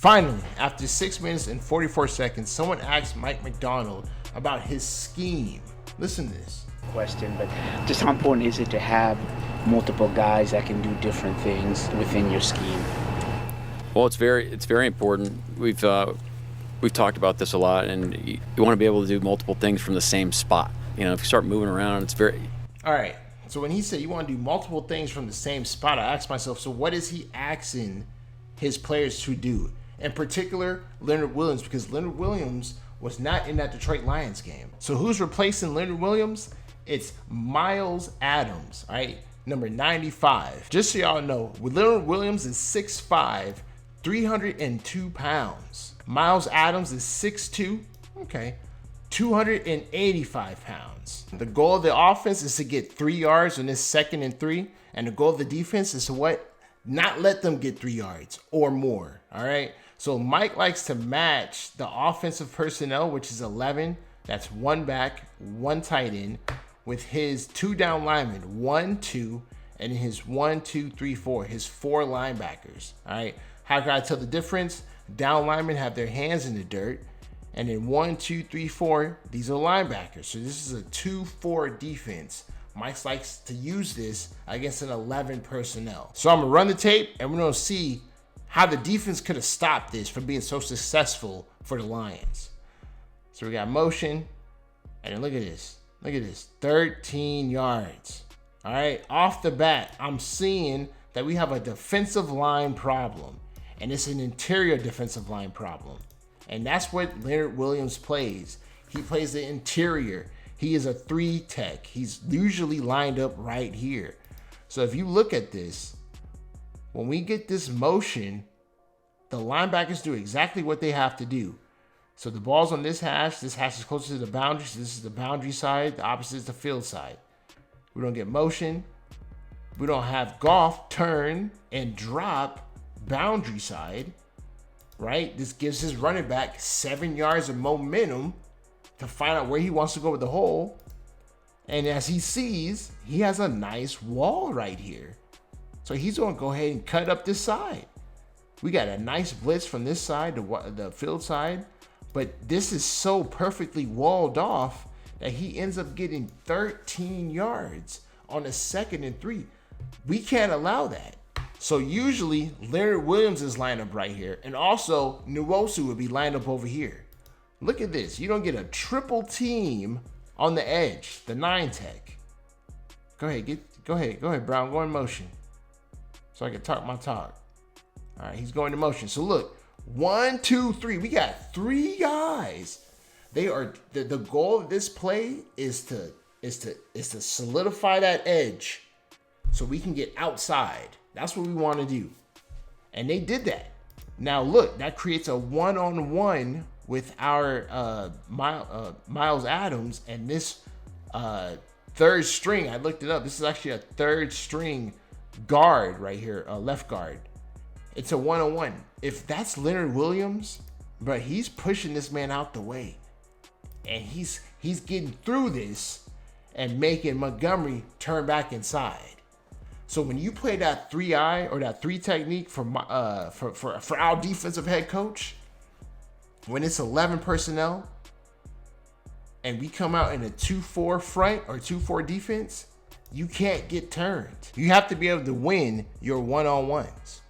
Finally, after 6 minutes and 44 seconds, someone asked Mike Macdonald about his scheme. Listen to this. Question, but just how important is it to have multiple guys that can do different things within your scheme? Well, it's very important. We've talked about this a lot, and you want to be able to do multiple things from the same spot. You know, if you start moving around, it's very... All right, so when he said you want to do multiple things from the same spot, I asked myself, so what is he asking his players to do? In particular, Leonard Williams, because Leonard Williams was not in that Detroit Lions game. So who's replacing Leonard Williams? It's Myles Adams, all right? Number 95. Just so y'all know, Leonard Williams is 6'5", 302 pounds. Myles Adams is 6'2", okay, 285 pounds. The goal of the offense is to get 3 yards on this 2nd and 3, and the goal of the defense is to what? Not let them get 3 yards or more, all right? So Mike likes to match the offensive personnel, which is 11. That's 1 back, 1 tight end, with his 2 down linemen, 1, 2, and his 1, 2, 3, 4, his 4 linebackers, all right? How can I tell the difference? Down linemen have their hands in the dirt, and then 1, 2, 3, 4, these are linebackers. So this is a 2-4 defense. Mike likes to use this against an 11 personnel. So I'm gonna run the tape, and we're gonna see how the defense could have stopped this from being so successful for the Lions. So we got motion, and then look at this. Look at this, 13 yards. All right, off the bat, I'm seeing that we have a defensive line problem, and it's an interior defensive line problem. And that's what Leonard Williams plays. He plays the interior. He is a 3 tech. He's usually lined up right here. So if you look at this, when we get this motion, the linebackers do exactly what they have to do. So the ball's on this hash is closer to the boundary. So this is the boundary side. The opposite is the field side. We don't get motion. We don't have Goff turn and drop boundary side, right? This gives his running back 7 yards of momentum to find out where he wants to go with the hole. And as he sees, he has a nice wall right here. So he's going to go ahead and cut up this side. We got a nice blitz from this side, the field side. But this is so perfectly walled off that he ends up getting 13 yards on the 2nd and 3. We can't allow that. So usually Leonard Williams is lined up right here. And also Nwosu would be lined up over here. Look at this. You don't get a triple team on the edge, the 9 tech. Go ahead, Brown. Go in motion so I can talk my talk. All right, he's going to motion. So look, 1, 2, 3. We got 3 guys. They are the goal of this play is to solidify that edge so we can get outside. That's what we want to do, and they did that. Now look, that creates a 1-on-1 with our Myles Adams and this 3rd string. I looked it up. This is actually a 3rd string guard right here, left guard. It's a 1-on-1. If that's Leonard Williams, but he's pushing this man out the way, and he's getting through this and making Montgomery turn back inside. So when you play that 3-eye or that 3 technique for our defensive head coach, when it's 11 personnel and we come out in a 2-4 front or 2-4 defense, you can't get turned. You have to be able to win your 1-on-1s.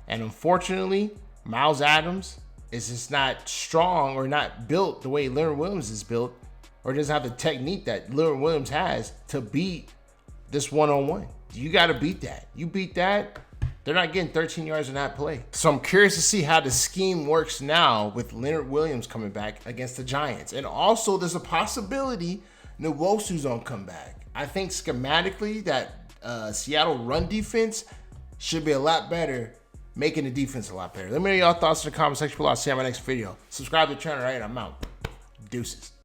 And unfortunately, Myles Adams is just not strong or not built the way Leonard Williams is built, or doesn't have the technique that Leonard Williams has to beat this 1-on-1. You got to beat that. You beat that, they're not getting 13 yards in that play. So I'm curious to see how the scheme works now with Leonard Williams coming back against the Giants. And also there's a possibility Nwosu's gonna come back. I think schematically that Seattle run defense should be a lot better, making the defense a lot better. Let me know your thoughts in the comment section below. I'll see you in my next video. Subscribe to the channel, right? I'm out. Deuces.